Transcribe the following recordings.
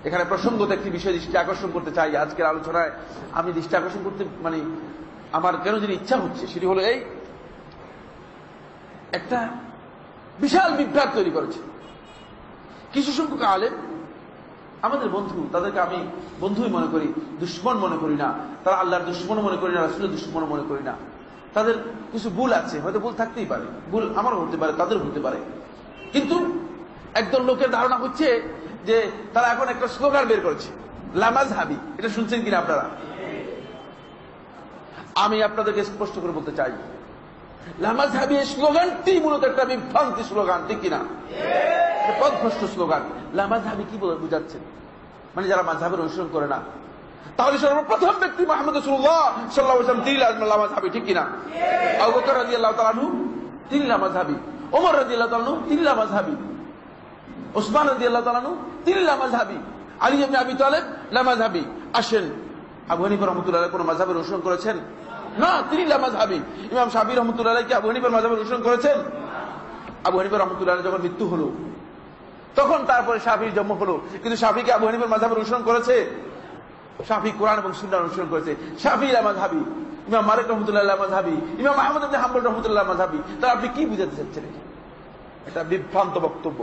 এখানে প্রসঙ্গত একটি বিষয় দৃষ্টি আকর্ষণ করতে চাই। আজকের আলোচনায় আমি দৃষ্টি আকর্ষণ করতে আমার কেন যিনি ইচ্ছা হচ্ছে সেটি হলো এই, একটা বিশাল বিভ্রাট তৈরি করেছে কিছু সংখ্যক আলেম, আমাদের বন্ধু, তাদেরকে আমি বন্ধুই মনে করি, দুশ্মন মনে করি না। তারা আল্লাহর দুশ্মন মনে করি না, রাসূলের দুশ্মন মনে করি না। তাদের কিছু ভুল আছে, হয়তো ভুল থাকতেই পারে, ভুল আমারও হতে পারে, তাদের হতে পারে। কিন্তু একদল লোকের ধারণা হচ্ছে যে তারা এখন একটা স্লোগান বের করেছে, লামাযহাবী। এটা শুনছেন কিনা আপনারা? আমি আপনাদেরকে স্পষ্ট করে বলতে চাই, লামাযহাবী এই স্লোগানটি মূলত একটা বিভ্রান্তি স্লোগান, ঠিক কিনা? পথভ্রষ্ট স্লোগান। লামাযহাবী কি বুঝাচ্ছেন? মানে যারা মাযহাবের অনুসরণ করে না। তাহলে সর্বপ্রথম ব্যক্তি মুহাম্মদ রাসূলুল্লাহ সাল্লাল্লাহু আলাইহি ওয়াসাল্লাম তিনি লামাযহাবী, ঠিক কিনা? আবু বকর রাদিয়াল্লাহু তাআলা আনহু তিনি লামাযহাবী, ওমর রাদিয়াল্লাহু তাআলা আনহু তিনি লামাযহাবী, ওসমান রাদিয়াল্লাহু তাআলা আনহু তিনি লামাযহাবী, আলী ইবনে আবি তালেব লামাযহাবী। আসেন, আবু হানিফা রাহমাতুল্লাহ আলাইহি কোন মাযহাবের অনুসরণ করেছেন? না, তিনি লামাযহাবী। ইমাম শাফিঈ রাহমাতুল্লাহ আলাইহি কি আবু হানিফার মাযহাবের অনুসরণ করেছেন? আবু হানিফা রাহমাতুল্লাহ আলাইহি যখন মৃত্যু হলো তখন তারপরে শাফিঈর জন্ম হলো, কিন্তু শাফিঈ কি আবু হানিফার মাযহাবের অনুসরণ করেছে? শাফিঈ কোরআন এবং সুন্নাহর অনুসরণ করেছে। শাফিঈ লামাযহাবী, ইমাম মালিক রাহমাতুল্লাহ আলাইহি লামাযহাবী, ইমাম আহমদ ইবনে হাম্বল রাহমাতুল্লাহ লামাযহাবী। তাহলে আপনি কি বুঝাতে চাচ্ছেন? এটা বিভ্রান্ত বক্তব্য।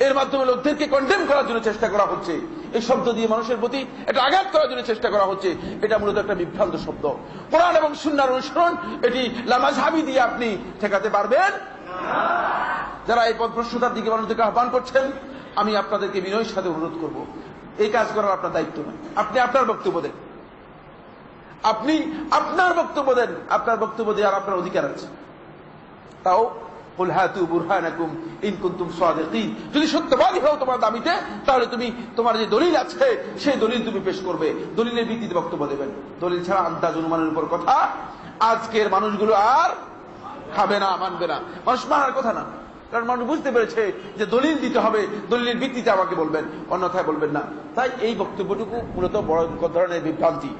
এর মাধ্যমে লোকদেরকে কন্ডেম করার জন্য চেষ্টা করা হচ্ছে, এই শব্দ দিয়ে মানুষের প্রতি এটা আঘাত করার জন্য চেষ্টা করা হচ্ছে। এটা মূলত একটা বিভ্রান্ত শব্দ। কোরআন এবং সুন্নাহর অনুসরণ এটি লামাযহাবী দিয়ে আপনি ঠেকাতে পারবেন না। যারা এই পথভ্রষ্টতার দিকে মানুষদেরকে আহ্বান করছেন, আমি আপনাদেরকে বিনয়ের সাথে অনুরোধ করব, এই কাজ করার আপনার দায়িত্ব নয়। আপনি আপনার বক্তব্য দেন, আপনি আপনার বক্তব্য দেন, আপনার বক্তব্য দেওয়ার আপনার অধিকার আছে। তাও কুল হাতু বুরহানাকুম ইন কুনতুম সাদিকিন, যদি সত্যবাদী হও তোমার দাবিতে, তাহলে তুমি তোমার যে দলিল আছে সেই দলিল তুমি পেশ করবে, দলিলের ভিত্তিতে বক্তব্য দেবেন। দলিল ছাড়া আন্দাজ অনুমানের উপর কথা আজকের মানুষগুলো আর খাবে না, মানবে না। মানুষ মানার কথা না, কারণ মানুষ বুঝতে পেরেছে যে দলিল দিতে হবে, দলিলের ভিত্তিতে আমাকে বলবেন, অন্যথায় বলবেন না। তাই এই বক্তব্যটুকু মূলত বড় ধরনের বিভ্রান্তি।